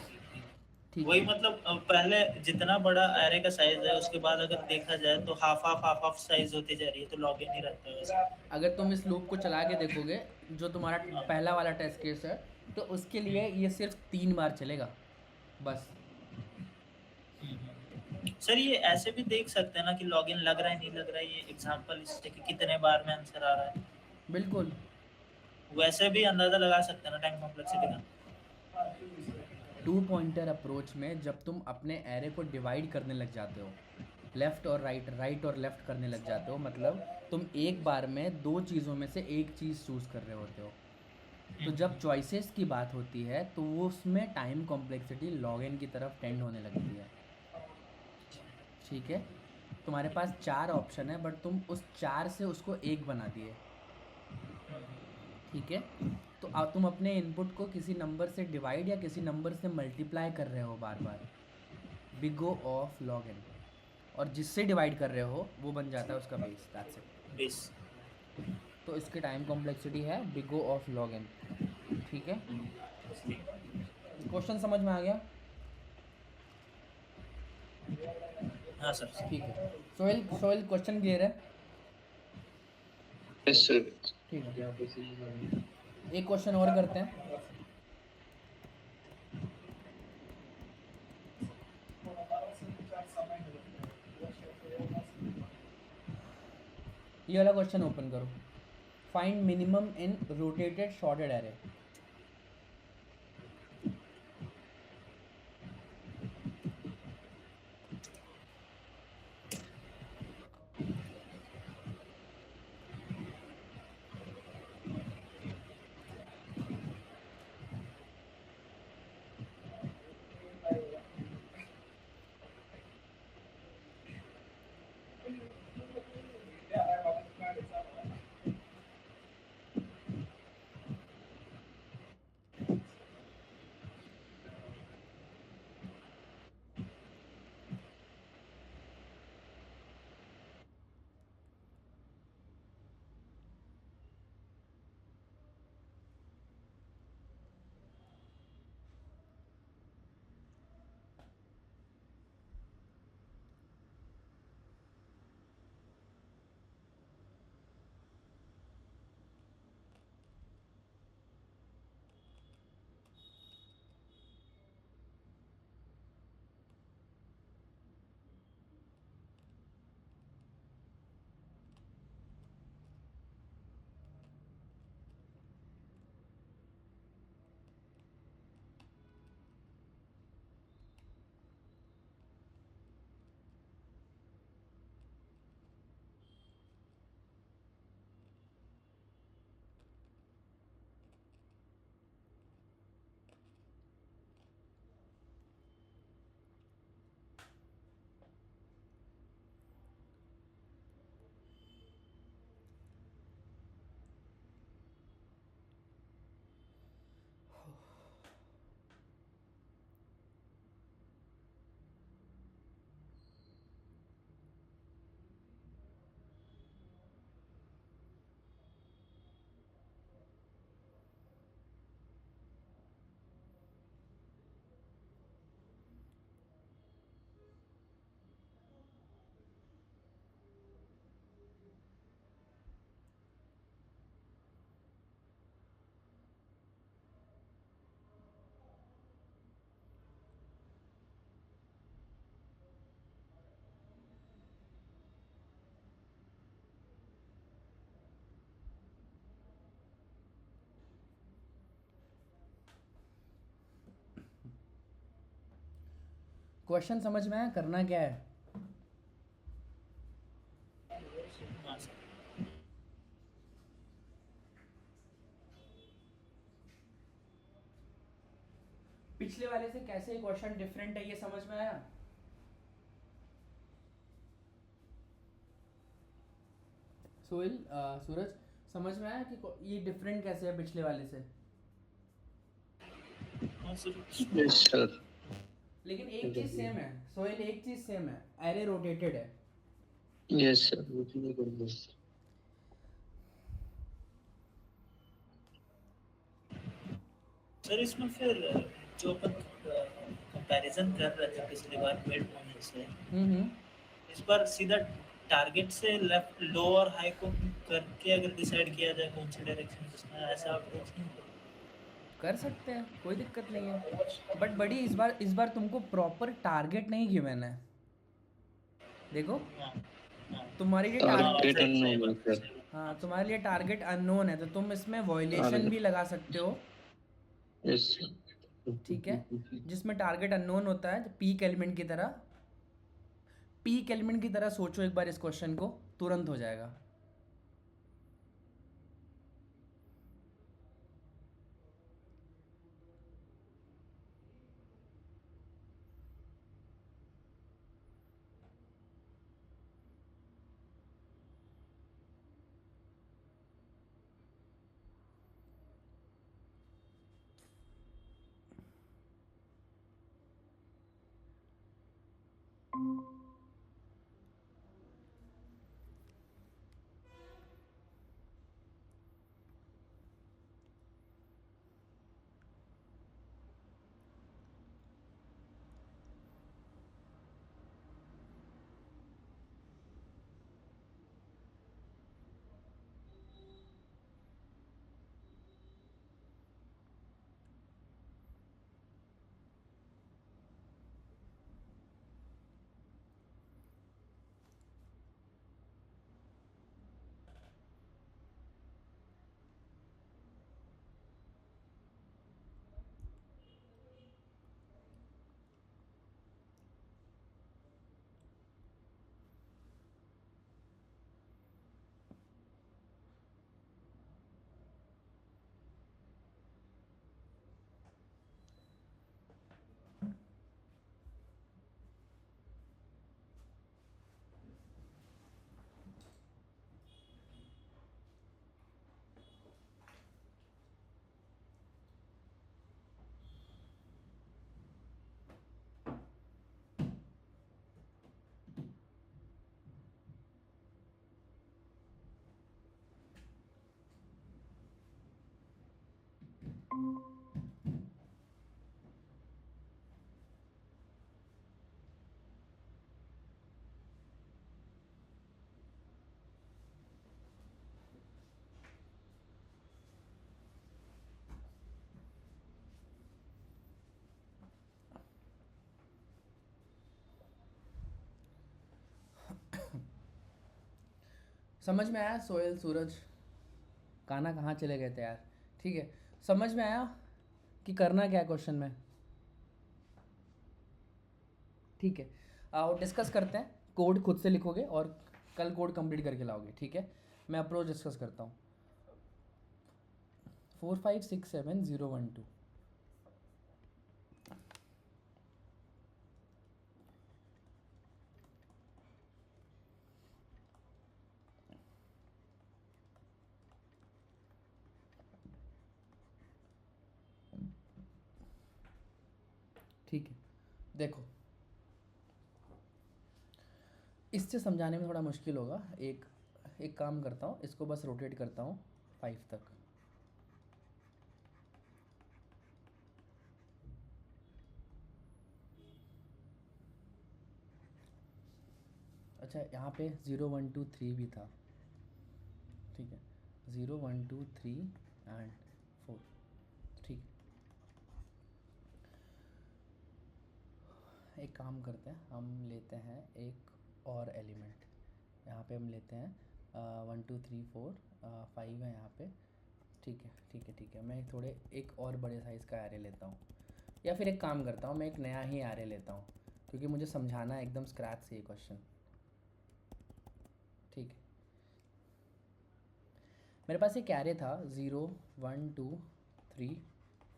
S1: ठीक
S2: वही
S1: है,
S2: मतलब पहले जितना बड़ा एरे का साइज है उसके बाद अगर देखा जाए तो हाफ साइज होती जा रही है, तो लॉगिन ही रहता है वैसे।
S1: अगर तुम इस लूप को चला के देखोगे, जो तुम्हारा
S2: हाँ।
S1: पहला वाला टेस्ट केस है, तो उसके लिए ये सिर्फ 3 बार चलेगा बस।
S2: सर ये ऐसे भी देख सकते हैं ना कि लॉगिन लग रहा है नहीं लग रहा है, ये एग्जांपल इससे कि कितने बार में आंसर आ रहा है,
S1: बिल्कुल,
S2: वैसे भी अंदाजा लगा सकते हैं ना टाइम कॉम्प्लेक्सिटी का।
S1: 2 पॉइंटर अप्रोच में जब तुम अपने एरे को डिवाइड करने लग जाते हो, लेफ़्ट और राइट, राइट और लेफ़्ट करने लग जाते हो, मतलब तुम एक बार में 2 चीज़ों में से एक चीज़ चूज़ कर रहे होते हो। तो जब चॉइसेस की बात होती है तो वो उसमें टाइम कॉम्प्लेक्सिटी लॉग इन की तरफ टेंड होने लगती है। ठीक है, तुम्हारे पास 4 ऑप्शन है बट तुम उस 4 से उसको एक बना दिए। ठीक है, तो अब तुम अपने इनपुट को किसी नंबर से डिवाइड या किसी नंबर से मल्टीप्लाई कर रहे हो बार बार, big O of log n, और जिससे डिवाइड कर रहे हो वो बन जाता है उसका बेस, दैट्स इट।
S2: बेस।
S1: तो इसकी टाइम कॉम्प्लेक्सिटी है big O of log n. ठीक है, क्वेश्चन समझ में आ गया?
S2: हाँ सर।
S1: ठीक है, सोहेल, सोहेल क्वेश्चन क्लियर है?
S3: Yes sir.
S1: ठीक है, एक क्वेश्चन और करते हैं। ये वाला क्वेश्चन ओपन करो, find minimum in rotated shorted array. Question समझ में आया? करना क्या है?
S2: हाँ सर।
S1: पिछले वाले से कैसे क्वेश्चन डिफरेंट है ये समझ में आया? सोहेल, सूरज, समझ में आया कि ये डिफरेंट कैसे है पिछले वाले से?
S2: हाँ सर।
S3: Yes sir.
S1: लेकिन एक चीज सेम है सोहेल, एक चीज सेम है, एरे रोटेटेड है।
S3: Yes sir.
S2: सर इसमें फिर जो अपन कंपैरिजन कर रहे थे पिछली बार मिड होने से, इस बार सीधा टारगेट से लेफ्ट लो और हाई को करके अगर डिसाइड किया जाए कौन सी डायरेक्शन में, ऐसा अप्रोच नहीं होता?
S1: कर सकते हैं, कोई दिक्कत नहीं है। बट बड़ी इस बार तुमको प्रॉपर टारगेट नहीं गिवन है। देखो,
S2: हाँ हाँ
S1: तुम्हारे लिए
S2: हाँ,
S3: टारगेट
S2: सही
S3: अननोन है
S2: बात है,
S3: सर।
S2: सही बात
S1: हाँ, तुम्हारे लिए टारगेट अननोन है, तो तुम इसमें वॉयलेशन भी लगा सकते हो।
S3: यस
S1: ठीक है, जिसमें टारगेट अननोन होता है, पीक एलिमेंट की तरह। पीक एलिमेंट की तरह सोचो एक बार इस क्वेश्चन को, तुरंत हो जाएगा। समझ में आया सोहेल, सूरज? काना कहाँ चले गए थे यार? ठीक है, समझ में आया कि करना क्या है क्वेश्चन में? ठीक है, और डिस्कस करते हैं। कोड खुद से लिखोगे और कल कोड कंप्लीट करके लाओगे। ठीक है, मैं अप्रोच डिस्कस करता हूँ। 4567012। ठीक है, देखो, इससे समझाने में थोड़ा मुश्किल होगा। एक काम करता हूँ, इसको बस रोटेट करता हूँ 5 तक। अच्छा, यहाँ पे 0 1 2 3 भी था। ठीक है, 0 1 2 3 एंड 4। ठीक है, एक काम करते हैं, हम लेते हैं एक और एलिमेंट। यहाँ पे हम लेते हैं 1 2 3 4 5 है यहाँ पे। ठीक है ठीक है ठीक है, मैं थोड़े एक और बड़े साइज़ का एरे लेता हूँ, या फिर एक काम करता हूँ, मैं एक नया ही एरे लेता हूँ। क्योंकि मुझे समझाना है एकदम स्क्रैच से ये क्वेश्चन। ठीक है, मेरे पास एक कैरे था 0 1 2 3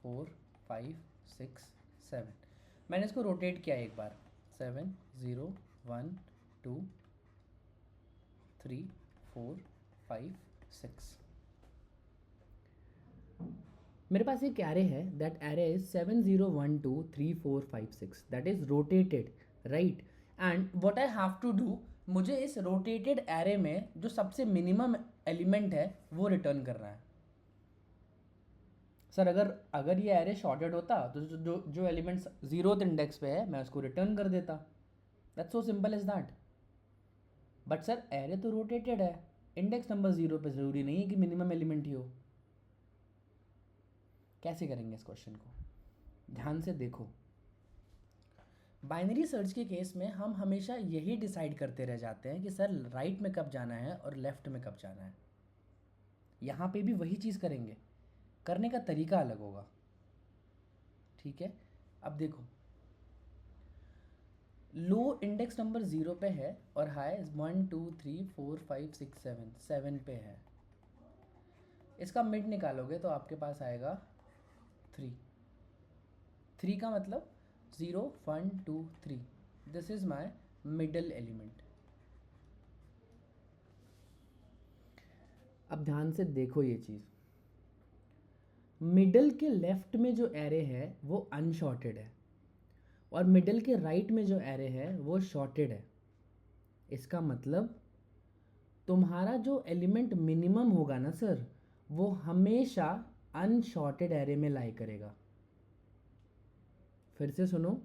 S1: 4 5 6 7। मैंने इसको रोटेट किया एक बार, 7 0 1 2 3 4 5 6। मेरे पास एक एरे है, that array is 7 0 1 2 3 4 5 6, that is rotated, right. And what I have to do, मुझे इस रोटेटेड एरे में जो सबसे मिनिमम एलिमेंट है वो रिटर्न करना है। सर अगर ये एरे शॉर्टेड होता तो जो एलिमेंट्स 0th इंडेक्स पे है मैं उसको रिटर्न कर देता। That's so simple is that. But sir array तो रोटेटेड है, इंडेक्स नंबर 0 पे ज़रूरी नहीं है कि मिनिमम एलिमेंट ही हो। कैसे करेंगे इस क्वेश्चन को, ध्यान से देखो। बाइनरी सर्च के केस में हम हमेशा यही डिसाइड करते रह जाते हैं कि सर राइट में कब जाना है और लेफ्ट में कब जाना है। यहाँ पे भी वही चीज़ करेंगे, करने का तरीका अलग होगा। ठीक है, अब देखो, लो इंडेक्स नंबर 0 पे है और हाई 1 2 3 4 5 6 7 पे है। इसका मिड निकालोगे तो आपके पास आएगा 3 का मतलब 0 1 2 3, this is my middle element. अब ध्यान से देखो ये चीज़, मिडल के लेफ्ट में जो एरे है वो अनशॉर्टेड है और मिडल के राइट में जो एरे है वो शॉर्टेड है। इसका मतलब तुम्हारा जो एलिमेंट मिनिमम होगा ना सर, वो हमेशा अनशॉर्टेड एरे में लाई करेगा। फिर से सुनो,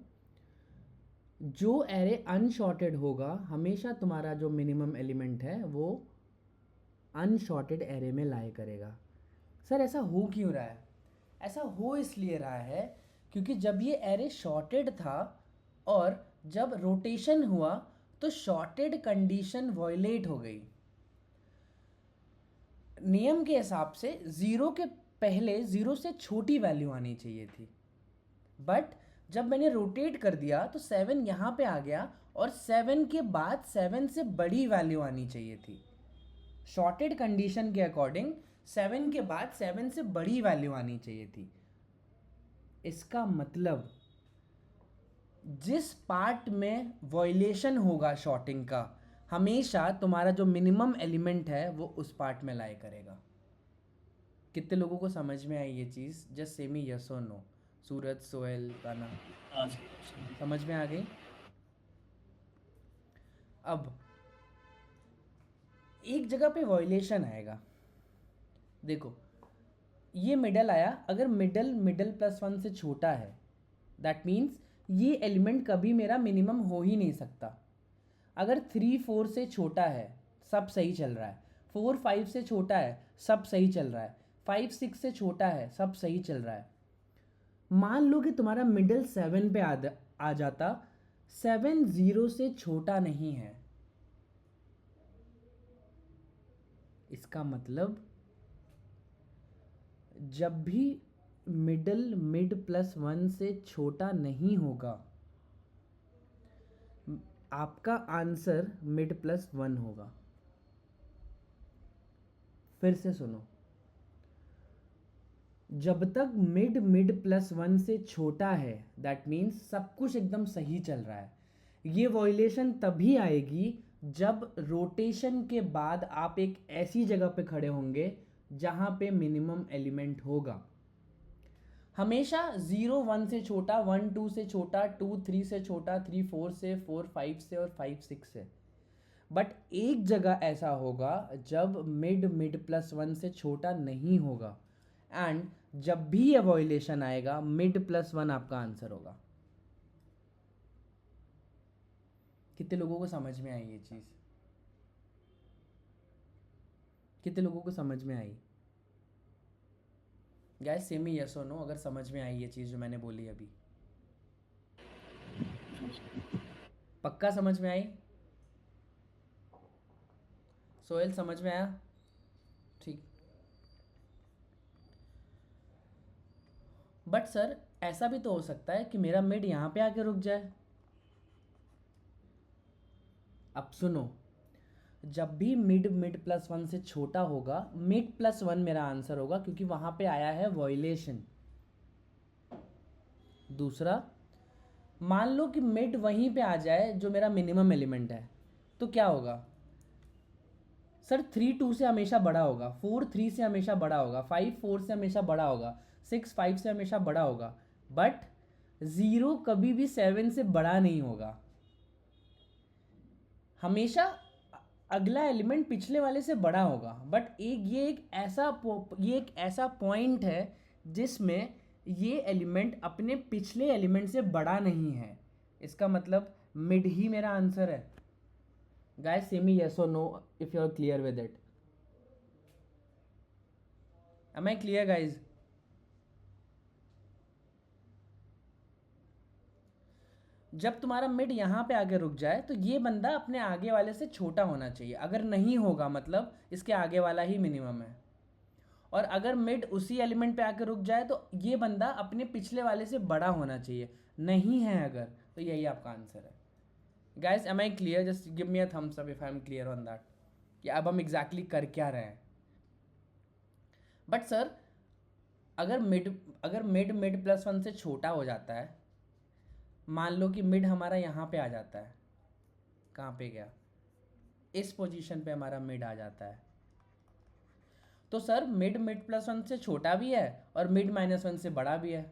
S1: जो एरे अनशॉर्टेड होगा हमेशा तुम्हारा जो मिनिमम एलिमेंट है वो अनशॉर्टेड एरे में लाई करेगा। सर ऐसा हो क्यों रहा है? ऐसा हो इसलिए रहा है क्योंकि जब ये एरे शॉर्टेड था और जब रोटेशन हुआ तो शॉर्टेड कंडीशन वॉयलेट हो गई। नियम के हिसाब से 0 के पहले 0 से छोटी वैल्यू आनी चाहिए थी, बट जब मैंने रोटेट कर दिया तो 7 यहाँ पे आ गया और 7 के बाद 7 से बड़ी वैल्यू आनी चाहिए थी। शॉर्टेड कंडीशन के अकॉर्डिंग 7 के बाद 7 से बड़ी वैल्यू आनी चाहिए थी। इसका मतलब जिस पार्ट में वॉयलेशन होगा शॉर्टिंग का, हमेशा तुम्हारा जो मिनिमम एलिमेंट है वो उस पार्ट में लाई करेगा। कितने लोगों को समझ में आई ये चीज़? जस्ट से मी यस और नो। सूरज, सोहेल, राना,
S2: हाँ सर।
S1: समझ में आ गई? अब एक जगह पे वॉयलेशन आएगा, देखो ये मिडल आया, अगर मिडल प्लस 1 से छोटा है दैट मीन्स ये एलिमेंट कभी मेरा मिनिमम हो ही नहीं सकता। अगर 3 4 से छोटा है सब सही चल रहा है, 4 5 से छोटा है सब सही चल रहा है, 5 6 से छोटा है सब सही चल रहा है। मान लो कि तुम्हारा मिडल 7 पे आ जाता, 7 0 से छोटा नहीं है। इसका मतलब जब भी मिड प्लस 1 से छोटा नहीं होगा आपका आंसर मिड प्लस 1 होगा। फिर से सुनो, जब तक मिड प्लस 1 से छोटा है दैट मीन्स सब कुछ एकदम सही चल रहा है। ये वॉयलेशन तभी आएगी जब रोटेशन के बाद आप एक ऐसी जगह पे खड़े होंगे जहाँ पे मिनिमम एलिमेंट होगा। हमेशा 0 1 से छोटा, 1 2 से छोटा, 2 3 से छोटा, 3 4 से, 4 5 से और 5 6 से। बट एक जगह ऐसा होगा जब मिड प्लस 1 से छोटा नहीं होगा, एंड जब भी ये वॉयलेशन आएगा मिड प्लस 1 आपका आंसर होगा। कितने लोगों को समझ में आई ये चीज़? कितने लोगों को समझ में आई? गाइस सेम ही यस और नो अगर समझ में आई ये चीज़ जो मैंने बोली अभी। पक्का समझ में आई? सोहेल समझ में आया? ठीक। बट सर ऐसा भी तो हो सकता है कि मेरा मिड यहाँ पे आके रुक जाए। अब सुनो, जब भी मिड प्लस वन से छोटा होगा, मिड प्लस वन मेरा आंसर होगा, क्योंकि वहाँ पे आया है वॉयलेशन। दूसरा, मान लो कि मिड वहीं पे आ जाए जो मेरा मिनिमम एलिमेंट है, तो क्या होगा सर? 3 2 से हमेशा बड़ा होगा, 4 3 से हमेशा बड़ा होगा, 5 4 से हमेशा बड़ा होगा, 6 5 से हमेशा बड़ा होगा, बट 0 कभी भी 7 से बड़ा नहीं होगा। हमेशा अगला एलिमेंट पिछले वाले से बड़ा होगा, बट ये एक ऐसा पॉइंट है जिसमें ये एलिमेंट अपने पिछले एलिमेंट से बड़ा नहीं है। इसका मतलब मिड ही मेरा आंसर है। Guys say me yes or no if you are clear with it. Am I clear guys? जब तुम्हारा मिड यहाँ पे आके रुक जाए तो ये बंदा अपने आगे वाले से छोटा होना चाहिए। अगर नहीं होगा मतलब इसके आगे वाला ही मिनिमम है। और अगर मिड उसी एलिमेंट पे आके रुक जाए तो ये बंदा अपने पिछले वाले से बड़ा होना चाहिए। नहीं है अगर, तो यही आपका आंसर है। Guys am I clear? Just give me a thumbs up if I am clear on that कि अब हम एग्जैक्टली कर क्या रहे हैं। बट सर अगर मिड प्लस वन से छोटा हो जाता है, मान लो कि मिड हमारा यहाँ पे आ जाता है, कहाँ पे गया, इस पोजीशन पे हमारा मिड आ जाता है, तो सर मिड प्लस वन से छोटा भी है और मिड माइनस वन से बड़ा भी है।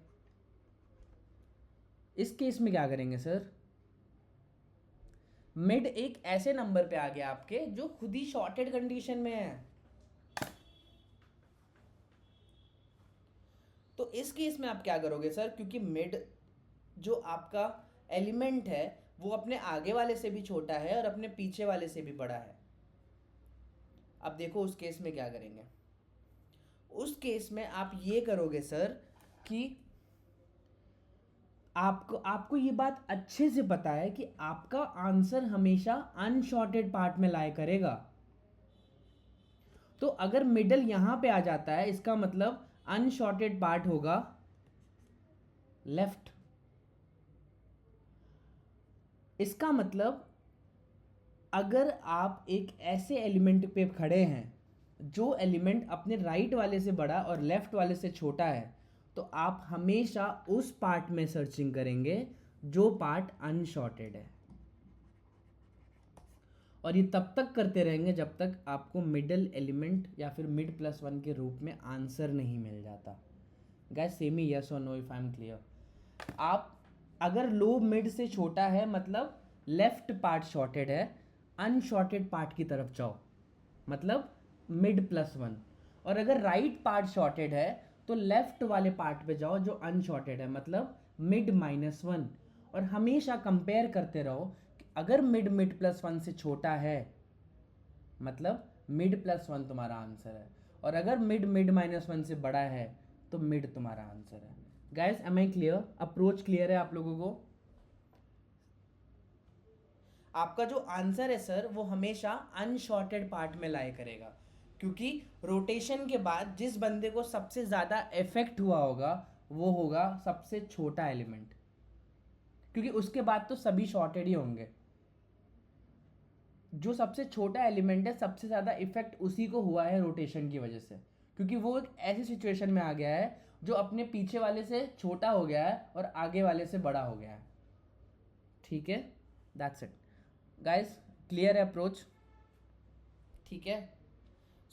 S1: इस केस में क्या करेंगे सर? मिड एक ऐसे नंबर पे आ गया आपके जो खुद ही शॉर्टेड कंडीशन में है। तो इस केस में आप क्या करोगे सर? क्योंकि मिड जो आपका एलिमेंट है वो अपने आगे वाले से भी छोटा है और अपने पीछे वाले से भी बड़ा है। अब देखो उस केस में क्या करेंगे। उस केस में आप ये करोगे सर कि आपको ये बात अच्छे से पता है कि आपका आंसर हमेशा अनशॉर्टेड पार्ट में लाया करेगा। तो अगर मिडल यहां पे आ जाता है, इसका मतलब अनशॉर्टेड पार्ट होगा लेफ्ट। इसका मतलब अगर आप एक ऐसे एलिमेंट पे खड़े हैं जो एलिमेंट अपने राइट वाले से बड़ा और लेफ्ट वाले से छोटा है, तो आप हमेशा उस पार्ट में सर्चिंग करेंगे जो पार्ट अनशॉर्टेड है। और ये तब तक करते रहेंगे जब तक आपको मिडल एलिमेंट या फिर मिड प्लस वन के रूप में आंसर नहीं मिल जाता। गाइस से मी यस और know if I am clear. आप अगर लो मिड से छोटा है मतलब लेफ्ट पार्ट शॉर्टेड है, अनशॉर्टेड पार्ट की तरफ जाओ मतलब मिड प्लस वन। और अगर राइट पार्ट शॉर्टेड है तो लेफ्ट वाले पार्ट पे जाओ जो अनशॉर्टेड है मतलब मिड माइनस वन। और हमेशा कंपेयर करते रहो कि अगर मिड प्लस वन से छोटा है मतलब मिड प्लस वन तुम्हारा आंसर है, और अगर मिड माइनस वन से बड़ा है तो मिड तुम्हारा आंसर है। Guys am I clear? Approach clear है आप लोगों को? आपका जो आंसर है सर वो हमेशा अनशॉर्टेड पार्ट में लाया करेगा, क्योंकि रोटेशन के बाद जिस बंदे को सबसे ज़्यादा इफेक्ट हुआ होगा वो होगा सबसे छोटा एलिमेंट, क्योंकि उसके बाद तो सभी शॉर्टेड ही होंगे। जो सबसे छोटा एलिमेंट है सबसे ज़्यादा इफेक्ट उसी को हुआ है रोटेशन की वजह से, क्योंकि वो एक ऐसी सिचुएशन में आ गया है जो अपने पीछे वाले से छोटा हो गया है और आगे वाले से बड़ा हो गया है। ठीक है, दैट्स इट गाइस। क्लियर है अप्रोच? ठीक है,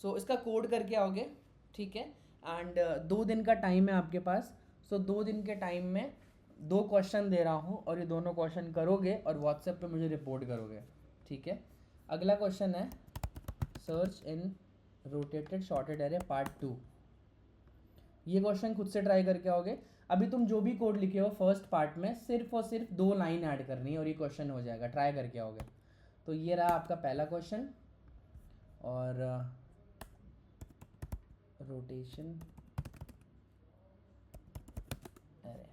S1: सो इसका कोड करके आओगे, ठीक है। एंड 2 दिन का टाइम है आपके पास। सो 2 दिन के टाइम में 2 क्वेश्चन दे रहा हूँ और ये दोनों क्वेश्चन करोगे और व्हाट्सएप पे मुझे रिपोर्ट करोगे, ठीक है। अगला क्वेश्चन है search in rotated shorted array part 2। ये क्वेश्चन खुद से ट्राई करके आओगे। अभी तुम जो भी कोड लिखे हो फर्स्ट पार्ट में सिर्फ और सिर्फ 2 लाइन ऐड करनी है और ये क्वेश्चन हो जाएगा, ट्राई करके आओगे। तो ये रहा आपका पहला क्वेश्चन, और रोटेशन अरे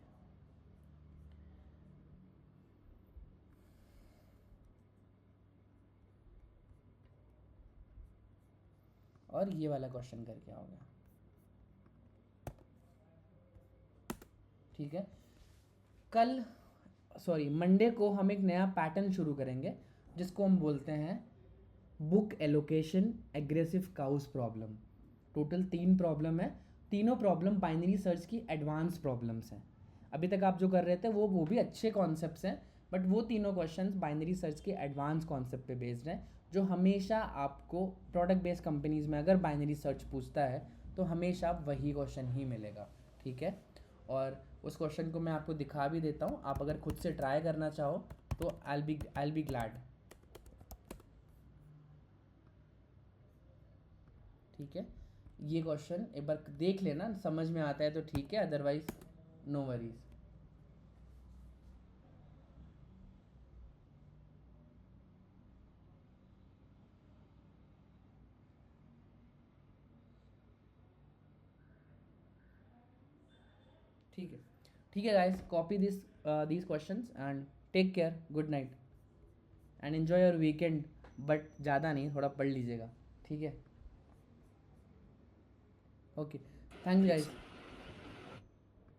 S1: और ये वाला क्वेश्चन करके आओगे, ठीक है। मंडे को हम एक नया पैटर्न शुरू करेंगे। जिसको हम बोलते हैं book allocation aggressive cows problem. Total 3 problem है, तीनों प्रॉब्लम बाइनरी सर्च की एडवांस प्रॉब्लम्स हैं। अभी तक आप जो कर रहे थे वो भी अच्छे कॉन्सेप्ट्स हैं, बट वो तीनों क्वेश्चंस बाइनरी सर्च के एडवांस कॉन्सेप्ट पे बेस्ड हैं, जो हमेशा आपको प्रोडक्ट बेस्ड कंपनीज़ में अगर बाइनरी सर्च पूछता है तो हमेशा वही क्वेश्चन ही मिलेगा, ठीक है। और उस क्वेश्चन को मैं आपको दिखा भी देता हूँ, आप अगर खुद से ट्राई करना चाहो तो आई बी ग्लैड, ठीक है। ये क्वेश्चन एक बार देख लेना, समझ में आता है तो ठीक है, अदरवाइज नो वरीज। ठीक है, ठीक है guys, copy these questions and take care, good night and enjoy your weekend, but ज़्यादा नहीं, थोड़ा पढ़ लीजिएगा, ठीक है। Okay, thanks guys.